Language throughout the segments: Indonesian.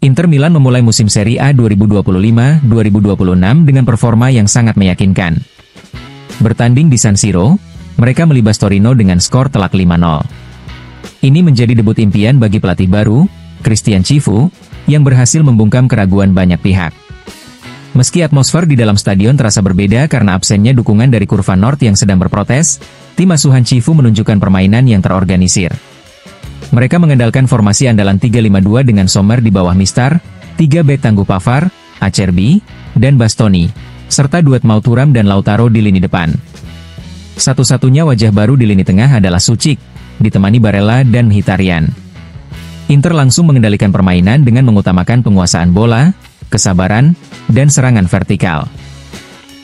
Inter Milan memulai musim Serie A 2025-2026 dengan performa yang sangat meyakinkan. Bertanding di San Siro, mereka melibas Torino dengan skor telak 5-0. Ini menjadi debut impian bagi pelatih baru, Christian Cifu, yang berhasil membungkam keraguan banyak pihak. Meski atmosfer di dalam stadion terasa berbeda karena absennya dukungan dari Kurva Nord yang sedang berprotes, tim asuhan Cifu menunjukkan permainan yang terorganisir. Mereka mengandalkan formasi andalan 3-5-2 dengan Sommer di bawah Mistar, 3 bek tangguh Pavard, Acerbi, dan Bastoni, serta duet Mau Thuram dan Lautaro di lini depan. Satu-satunya wajah baru di lini tengah adalah Suchik, ditemani Barella dan Mkhitaryan. Inter langsung mengendalikan permainan dengan mengutamakan penguasaan bola, kesabaran, dan serangan vertikal.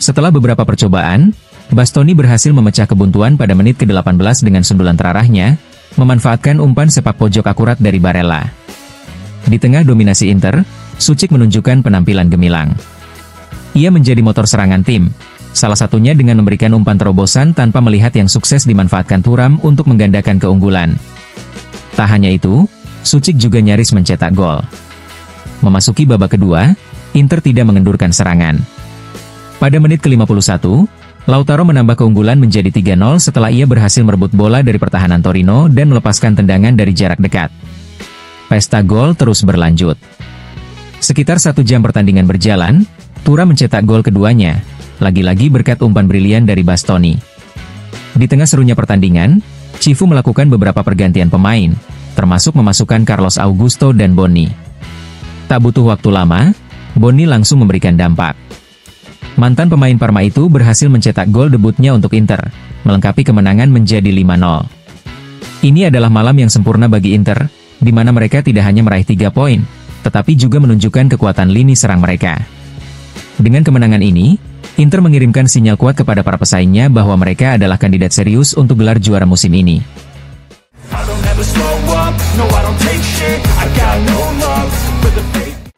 Setelah beberapa percobaan, Bastoni berhasil memecah kebuntuan pada menit ke-18 dengan sundulan terarahnya, memanfaatkan umpan sepak pojok akurat dari Barella. Di tengah dominasi Inter, Suchik menunjukkan penampilan gemilang. Ia menjadi motor serangan tim, salah satunya dengan memberikan umpan terobosan tanpa melihat yang sukses dimanfaatkan Thuram untuk menggandakan keunggulan. Tak hanya itu, Suchik juga nyaris mencetak gol. Memasuki babak kedua, Inter tidak mengendurkan serangan. Pada menit ke-51, Lautaro menambah keunggulan menjadi 3-0 setelah ia berhasil merebut bola dari pertahanan Torino dan melepaskan tendangan dari jarak dekat. Pesta gol terus berlanjut. Sekitar 1 jam pertandingan berjalan, Thuram mencetak gol keduanya, lagi-lagi berkat umpan brilian dari Bastoni. Di tengah serunya pertandingan, Cifu melakukan beberapa pergantian pemain, termasuk memasukkan Carlos Augusto dan Bonni. Tak butuh waktu lama, Bonni langsung memberikan dampak. Mantan pemain Parma itu berhasil mencetak gol debutnya untuk Inter, melengkapi kemenangan menjadi 5-0. Ini adalah malam yang sempurna bagi Inter, di mana mereka tidak hanya meraih 3 poin, tetapi juga menunjukkan kekuatan lini serang mereka. Dengan kemenangan ini, Inter mengirimkan sinyal kuat kepada para pesaingnya bahwa mereka adalah kandidat serius untuk gelar juara musim ini.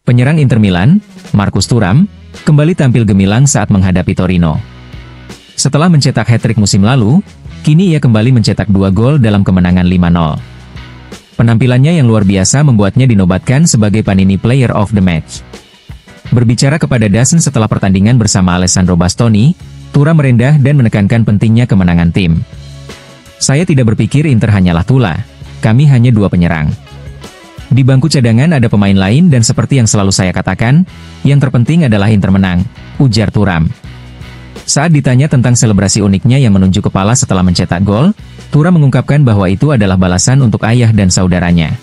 Penyerang Inter Milan, Marcus Thuram, kembali tampil gemilang saat menghadapi Torino. Setelah mencetak hat-trick musim lalu, kini ia kembali mencetak 2 gol dalam kemenangan 5-0. Penampilannya yang luar biasa membuatnya dinobatkan sebagai Panini Player of the Match. Berbicara kepada DAZN setelah pertandingan bersama Alessandro Bastoni, Thuram merendah dan menekankan pentingnya kemenangan tim. "Saya tidak berpikir Inter hanyalah Tula, kami hanya 2 penyerang. Di bangku cadangan ada pemain lain dan seperti yang selalu saya katakan, yang terpenting adalah Inter menang," ujar Thuram. Saat ditanya tentang selebrasi uniknya yang menunjuk kepala setelah mencetak gol, Thuram mengungkapkan bahwa itu adalah balasan untuk ayah dan saudaranya.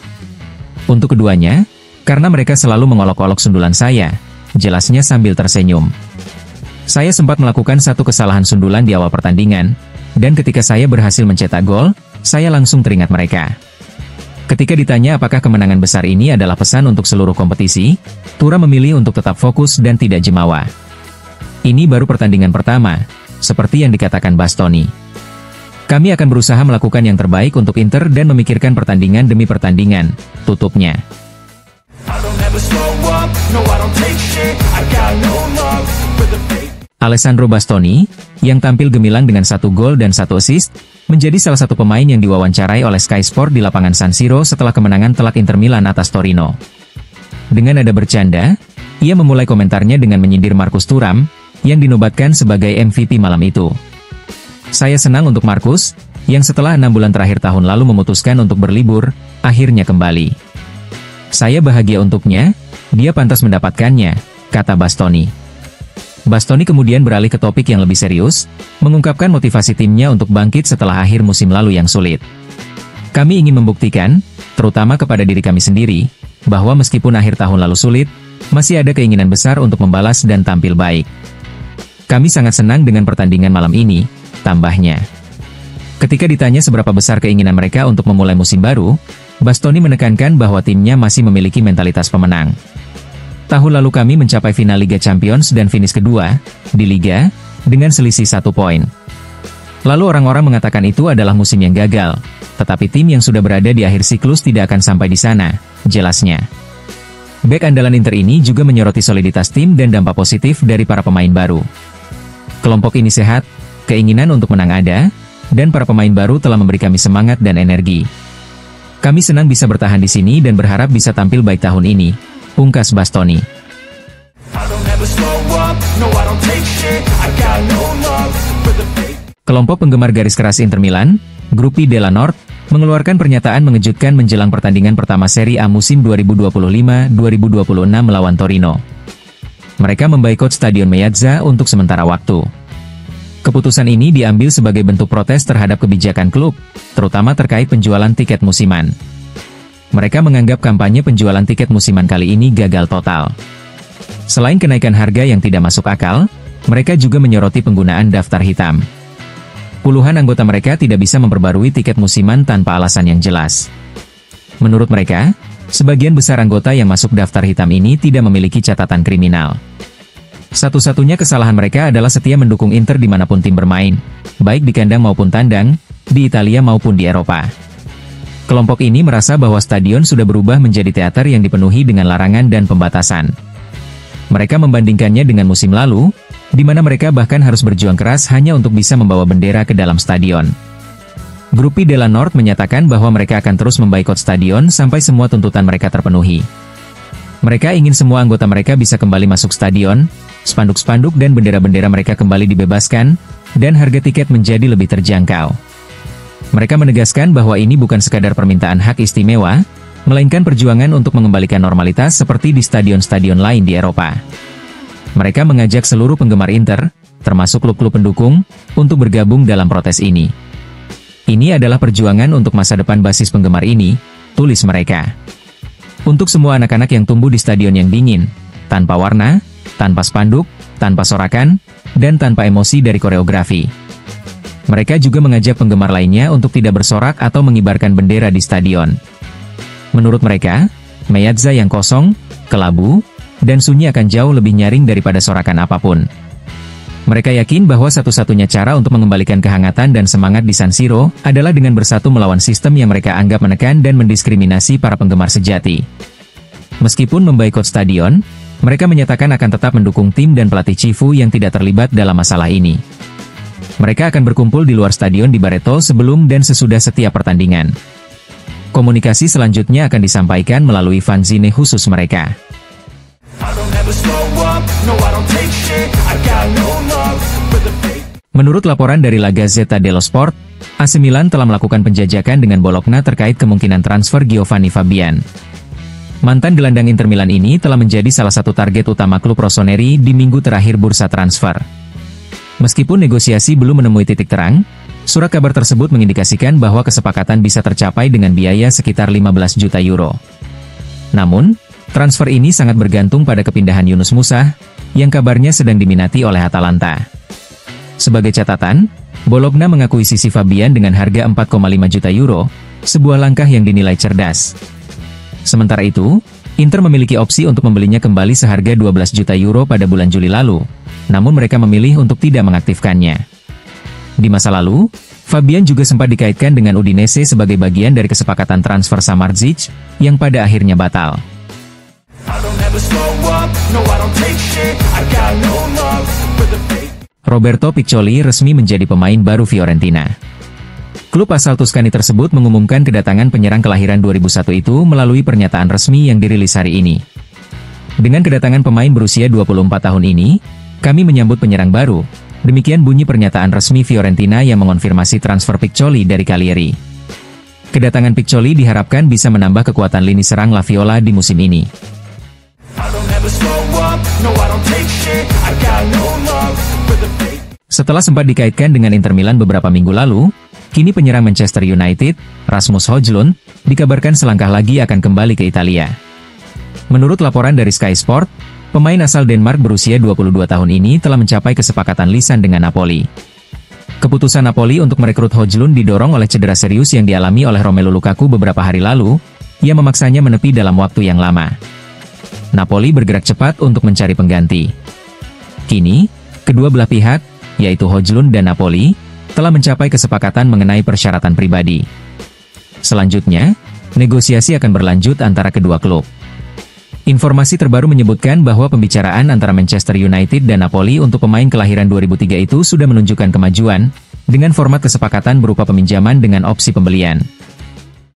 "Untuk keduanya, karena mereka selalu mengolok-olok sundulan saya," jelasnya sambil tersenyum. "Saya sempat melakukan satu kesalahan sundulan di awal pertandingan, dan ketika saya berhasil mencetak gol, saya langsung teringat mereka." Ketika ditanya apakah kemenangan besar ini adalah pesan untuk seluruh kompetisi, Thuram memilih untuk tetap fokus dan tidak jemawa. "Ini baru pertandingan pertama, seperti yang dikatakan Bastoni. Kami akan berusaha melakukan yang terbaik untuk Inter dan memikirkan pertandingan demi pertandingan," tutupnya. Alessandro Bastoni, yang tampil gemilang dengan 1 gol dan 1 assist, menjadi salah satu pemain yang diwawancarai oleh Sky Sport di lapangan San Siro setelah kemenangan telak Inter Milan atas Torino. Dengan nada bercanda, ia memulai komentarnya dengan menyindir Marcus Thuram, yang dinobatkan sebagai MVP malam itu. "Saya senang untuk Marcus, yang setelah 6 bulan terakhir tahun lalu memutuskan untuk berlibur, akhirnya kembali. Saya bahagia untuknya, dia pantas mendapatkannya," kata Bastoni. Bastoni kemudian beralih ke topik yang lebih serius, mengungkapkan motivasi timnya untuk bangkit setelah akhir musim lalu yang sulit. "Kami ingin membuktikan, terutama kepada diri kami sendiri, bahwa meskipun akhir tahun lalu sulit, masih ada keinginan besar untuk membalas dan tampil baik. Kami sangat senang dengan pertandingan malam ini," tambahnya. Ketika ditanya seberapa besar keinginan mereka untuk memulai musim baru, Bastoni menekankan bahwa timnya masih memiliki mentalitas pemenang. "Tahun lalu kami mencapai final Liga Champions dan finish kedua di Liga, dengan selisih 1 poin. Lalu orang-orang mengatakan itu adalah musim yang gagal, tetapi tim yang sudah berada di akhir siklus tidak akan sampai di sana," jelasnya. Bek andalan Inter ini juga menyoroti soliditas tim dan dampak positif dari para pemain baru. "Kelompok ini sehat, keinginan untuk menang ada, dan para pemain baru telah memberi kami semangat dan energi. Kami senang bisa bertahan di sini dan berharap bisa tampil baik tahun ini, pungkas Bastoni. Kelompok penggemar garis keras Inter Milan, Gruppi della Nord, mengeluarkan pernyataan mengejutkan menjelang pertandingan pertama Serie A musim 2025-2026 melawan Torino. Mereka memboikot Stadion Meazza untuk sementara waktu. Keputusan ini diambil sebagai bentuk protes terhadap kebijakan klub, terutama terkait penjualan tiket musiman. Mereka menganggap kampanye penjualan tiket musiman kali ini gagal total. Selain kenaikan harga yang tidak masuk akal, mereka juga menyoroti penggunaan daftar hitam. Puluhan anggota mereka tidak bisa memperbarui tiket musiman tanpa alasan yang jelas. Menurut mereka, sebagian besar anggota yang masuk daftar hitam ini tidak memiliki catatan kriminal. Satu-satunya kesalahan mereka adalah setia mendukung Inter dimanapun tim bermain, baik di kandang maupun tandang, di Italia maupun di Eropa. Kelompok ini merasa bahwa stadion sudah berubah menjadi teater yang dipenuhi dengan larangan dan pembatasan. Mereka membandingkannya dengan musim lalu, di mana mereka bahkan harus berjuang keras hanya untuk bisa membawa bendera ke dalam stadion. Gruppi della Nord menyatakan bahwa mereka akan terus memboikot stadion sampai semua tuntutan mereka terpenuhi. Mereka ingin semua anggota mereka bisa kembali masuk stadion, spanduk-spanduk dan bendera-bendera mereka kembali dibebaskan, dan harga tiket menjadi lebih terjangkau. Mereka menegaskan bahwa ini bukan sekadar permintaan hak istimewa, melainkan perjuangan untuk mengembalikan normalitas seperti di stadion-stadion lain di Eropa. Mereka mengajak seluruh penggemar Inter, termasuk klub-klub pendukung, untuk bergabung dalam protes ini. Ini adalah perjuangan untuk masa depan basis penggemar ini, tulis mereka. Untuk semua anak-anak yang tumbuh di stadion yang dingin, tanpa warna, tanpa spanduk, tanpa sorakan, dan tanpa emosi dari koreografi. Mereka juga mengajak penggemar lainnya untuk tidak bersorak atau mengibarkan bendera di stadion. Menurut mereka, Meazza yang kosong, kelabu, dan sunyi akan jauh lebih nyaring daripada sorakan apapun. Mereka yakin bahwa satu-satunya cara untuk mengembalikan kehangatan dan semangat di San Siro adalah dengan bersatu melawan sistem yang mereka anggap menekan dan mendiskriminasi para penggemar sejati. Meskipun memboikot stadion, mereka menyatakan akan tetap mendukung tim dan pelatih Cifu yang tidak terlibat dalam masalah ini. Mereka akan berkumpul di luar stadion di Barreto sebelum dan sesudah setiap pertandingan. Komunikasi selanjutnya akan disampaikan melalui fanzine khusus mereka. Menurut laporan dari La Gazzetta dello Sport, AC Milan telah melakukan penjajakan dengan Bologna terkait kemungkinan transfer Giovanni Fabian. Mantan gelandang Inter Milan ini telah menjadi salah satu target utama klub rossoneri di minggu terakhir bursa transfer. Meskipun negosiasi belum menemui titik terang, surat kabar tersebut mengindikasikan bahwa kesepakatan bisa tercapai dengan biaya sekitar 15 juta euro. Namun, transfer ini sangat bergantung pada kepindahan Yunus Musa, yang kabarnya sedang diminati oleh Atalanta. Sebagai catatan, Bologna mengakuisisi Fabian dengan harga 4,5 juta euro, sebuah langkah yang dinilai cerdas. Sementara itu, Inter memiliki opsi untuk membelinya kembali seharga 12 juta euro pada bulan Juli lalu, namun mereka memilih untuk tidak mengaktifkannya. Di masa lalu, Fabian juga sempat dikaitkan dengan Udinese sebagai bagian dari kesepakatan transfer Samardzic, yang pada akhirnya batal. Roberto Piccioli resmi menjadi pemain baru Fiorentina. Klub asal Tuscany tersebut mengumumkan kedatangan penyerang kelahiran 2001 itu melalui pernyataan resmi yang dirilis hari ini. Dengan kedatangan pemain berusia 24 tahun ini, kami menyambut penyerang baru. Demikian bunyi pernyataan resmi Fiorentina yang mengonfirmasi transfer Piccioli dari Cagliari. Kedatangan Piccioli diharapkan bisa menambah kekuatan lini serang La Viola di musim ini. Setelah sempat dikaitkan dengan Inter Milan beberapa minggu lalu, kini penyerang Manchester United, Rasmus Højlund, dikabarkan selangkah lagi akan kembali ke Italia. Menurut laporan dari Sky Sport, pemain asal Denmark berusia 22 tahun ini telah mencapai kesepakatan lisan dengan Napoli. Keputusan Napoli untuk merekrut Højlund didorong oleh cedera serius yang dialami oleh Romelu Lukaku beberapa hari lalu, yang memaksanya menepi dalam waktu yang lama. Napoli bergerak cepat untuk mencari pengganti. Kini, kedua belah pihak, yaitu Højlund dan Napoli, telah mencapai kesepakatan mengenai persyaratan pribadi. Selanjutnya, negosiasi akan berlanjut antara kedua klub. Informasi terbaru menyebutkan bahwa pembicaraan antara Manchester United dan Napoli untuk pemain kelahiran 2003 itu sudah menunjukkan kemajuan, dengan format kesepakatan berupa peminjaman dengan opsi pembelian.